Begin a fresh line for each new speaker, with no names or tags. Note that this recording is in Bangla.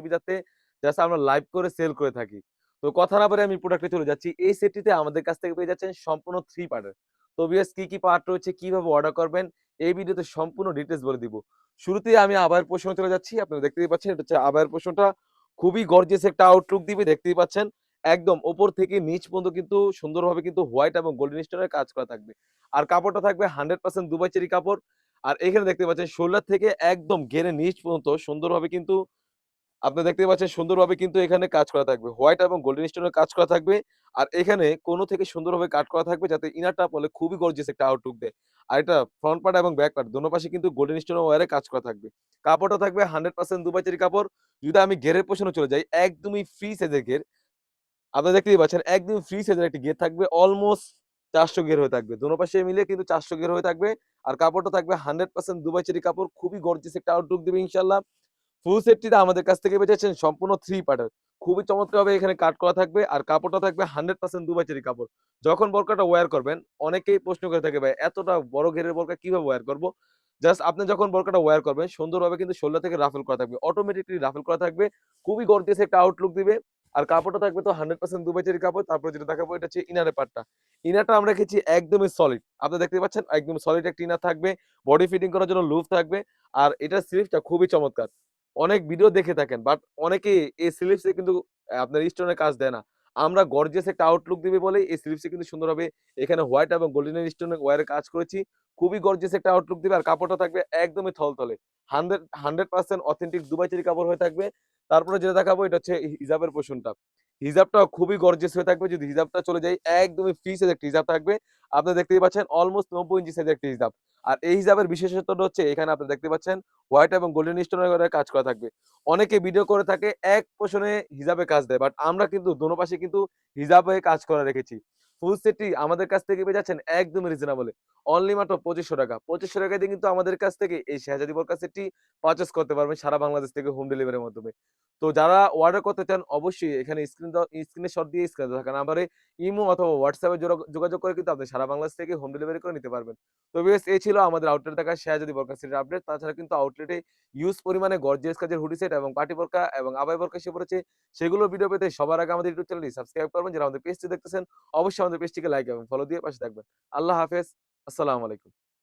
দিবি যাতে জাস্ট আমরা লাইভ করে সেল করে থাকি। তো কথা না বাড়িয়ে আমি প্রোডাক্টে চলে যাচ্ছি। এই সেটটিতে আমাদের কাছ থেকে পেয়ে যাচ্ছেন সম্পূর্ণ 3 পার্টের। তো ভিউয়ার্স কি পার্ট রয়েছে, কিভাবে অর্ডার করবেন এই ভিডিওতে সম্পূর্ণ ডিটেইলস বলে দিব। শুরুতেই আমি আবায়ের পোরশনে চলে যাচ্ছি। আপনারা দেখতেই পাচ্ছেন এটা হচ্ছে আবায়ের পোরশনটা খুবই গর্জিয়াস একটা আউটলুক দিবে দেখতেই পাচ্ছেন। একদম উপর থেকে নিচ পর্যন্ত কিন্তু সুন্দরভাবে কিন্তু হোয়াইট এবং গোল্ডেন স্টোনের কাজ করা থাকবে। আর কাপড়টা থাকবে 100% দুবাই চেরি কাপড়। আর এখানে দেখতে পাচ্ছেন শোল্ডার থেকে একদম ঘেরে নিচ পর্যন্ত সুন্দরভাবে কিন্তু আপনি দেখতেই পাচ্ছেন সুন্দরভাবে কিন্তু এখানে কাজ করা থাকবে। হোয়াইট এবং গোল্ডেন স্টোনের কাজ করা থাকবে। আর এখানে কোণ থেকে সুন্দরভাবে কাট করা থাকবে যাতে ইনারটা পড়লে খুবই গর্জিয়াস একটা আউটলুক দেয়। আর এটা ফ্রন্ট পার্ট এবং ব্যাক পার্ট দোনো পাশে কিন্তু গোল্ডেন স্টোন ওয়্যারে কাজ করা থাকবে। কাপড়টা থাকবে 100% দুবাই চেরি কাপড়। যদি আমি ঘেরের পোরশনে চলে যাই, একদমই ফ্রি সাইজের ঘের। আপনারা দেখতেই পাচ্ছেন একদম ফ্রি সাইজের একটি গের থাকবে। অলমোস্ট ৪০০ গের হয়ে থাকবে। দোনো পাশে মিলিয়ে কিন্তু ৪০০ গের হয়ে থাকবে। আর কাপড়টা থাকবে 100% দুবাই চেরি কাপড়। খুবই গর্জিয়াস একটা আউটলুক দিবে ইনশাআল্লাহ। ফুল সেটটিতে আমাদের কাছ থেকে পেয়ে যাচ্ছেন সম্পূর্ণ 3 পার্টের। খুবই চমৎকারভাবে এখানে কাট করা থাকবে। আর কাপড়টা থাকবে 100% দুবাই চেরি কাপড়। যখন বোরকাটা ওয়্যার করবেন, অনেকেই প্রশ্ন করে থাকে, "ভাই এতটা বড় ঘেরের বোরকা কিভাবে ওয়্যার করব?" জাস্ট আপনি যখন বোরকাটা ওয়্যার করবেন, সুন্দরভাবে কিন্তু শোল্ডার থেকে রাফেল করা থাকবে। অটোমেটিক্যালি রাফেল করা থাকবে। খুবই গর্জিয়াস একটা আউটলুক দিবে। আর কাপড়টা থাকবে তো 100% দুবাই চেরি কাপড়। তারপরে যেটা দেখাবো এটা হচ্ছে ইনারের পার্টটা। ইনারটা আমরা রেখেছি একদমই সলিড। আপনি দেখতে পাচ্ছেন একদম সলিড একটা ইনার থাকবে। বডি ফিটিং করার জন্য লুপ থাকবে। আর এটার স্লিভসটা খুবই চমৎকার। অনেক ভিডিও দেখে থাকেন। বাট অনেকেই এই স্লিপস এ কিন্তু আপনার স্টোনের কাজ দেয় না। আমরা গর্জিয়াস একটা আউটলুক দিবে বলেই এই স্লিপস এ কিন্তু সুন্দরভাবে এখানে হোয়াইট এবং গোল্ডেন স্টোনের ওয়্যারে কাজ করেছি। খুবই গর্জিয়াস একটা আউটলুক দিবে। আর কাপড়টা থাকবে একদমই থলথলে। 100% অথেন্টিক দুবাই চেরি কাপড় হয়ে থাকবে। তারপরে যেটা দেখাবো এটা হচ্ছে হিজাবের পোরশনটা। হিজাবটাও খুবই গর্জিয়াস হয়ে থাকবে। যদি হিজাবটা চলে যাই একদমই ফ্রি সাইজের একটা হিজাব থাকবে। আপনারা দেখতেই পাচ্ছেন অলমোস্ট ৯০ ইঞ্চি সাইজের একটা হিজাব। আর এই হিজাবের বিশেষত্বটা হচ্ছে এখানে আপনারা দেখতে পাচ্ছেন হোয়াইট এবং গোল্ডেন স্টোনের করে কাজ করা থাকবে। অনেকে ভিডিও করে থাকে এক পোরশনে হিজাবে কাজ দেয়। বাট আমরা কিন্তু দোনো পাশে কিন্তু হিজাবে কাজ করা রেখেছি। ফুল সেটটি আমাদের কাছ থেকে পেয়ে যাচ্ছেন একদমই রিজনেবল এ। অনলি মাত্র ৳২৫০০ ৳২৫০০ দিয়ে কিন্তু আমাদের কাছ থেকে এই শেহজাদি বোরকা সেটটি পারচেজ করতে পারবেন সারা বাংলাদেশ থেকে হোম ডেলিভারির মাধ্যমে। তো যারা অর্ডার করতে চান অবশ্যই এখানে স্ক্রিনে শট দিয়ে স্ক্রিনে থাকা নাম্বারে ইমো অথবা WhatsApp এ যোগাযোগ করে কিন্তু আপনি সারা বাংলাদেশ থেকে হোম ডেলিভারি করে নিতে পারবেন। তো ভিউয়ার্স এই ছিল আমাদের আউটলেট থাকা শেহজাদি বোরকা সেটের আপডেট। তাছাড়া কিন্তু আউটলেটে হিউজ পরিমাণে গর্জিয়াস কাজের হুডি সেট এবং পার্টি বোরকা এবং আবায়া বোরকা এসে পড়েছে। সেগুলোর ভিডিও পেতে সবার আগে আমাদের ইউটিউব চ্যানেলটি সাবস্ক্রাইব করবেন। যারা আমাদের পেজটি দেখতেছেন অবশ্যই আমাদের পেজটিকে লাইক এবং ফলো দিয়ে পাশে থাকবেন। আল্লাহ হাফেজ। আসসালামু আলাইকুম।